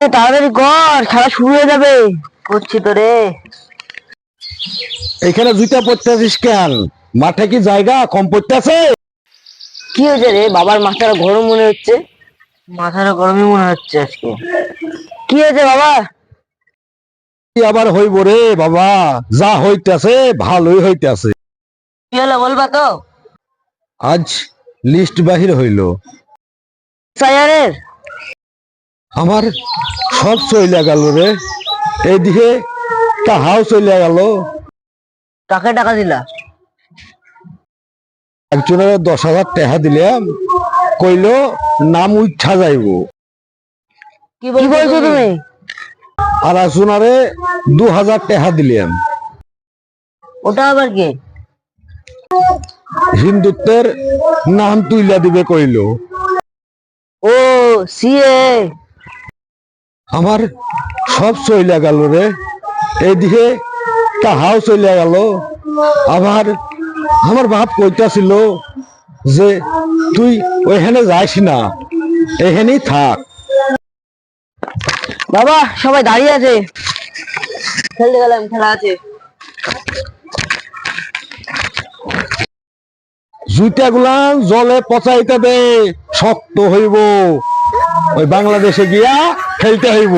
তাড়াতাড়ি কর, খেলা শুরু হয়ে যাবে। করছি তো রে। এখানে জুতা পড়তেছিস কেন? মাঠে কি জায়গা কম পড়তেছে? কি হয়েছে রে? বাবার মাথাটা গরম মনে হচ্ছে। মাথাটা গরমই মনে হচ্ছে আজকে। কি হয়েছে বাবা? কি আবার হইব রে বাবা? যা হইতেছে ভালোই হইতেছে। কি হলো বলবা তো? আজ লিস্ট বাহির হইল। স্যারের আমার সব চইলা গেল রে। এইদিকে তাহাও চইলা গেল। কাকে টাকা দিলা? একজনের 10,000 টাকা দিলাম, কইলো নাম উঠা যাইব। কি বলছো তুমি? আর একজনারে 2,000 টাকা দিলাম। ওটা আবার কে? হিন্দুত্বের নাম তুইলা দিবে কইলো। ও, সিএ। আমার সব চইলা গেল রে। এইদিকে তাহাও চইলা গেল। আবার আমার বাপ কইতাছিল যে তুই ওইখানে যাইস না, এখানেই থাক। বাবা সবাই দাঁড়িয়ে আছে, খেলতে গেলাম, খেলা আছে। জুতা গুলা জলে পচাইতে দে, শক্ত হইব। ওই বাংলাদেশে গিয়া খেলতে হইব।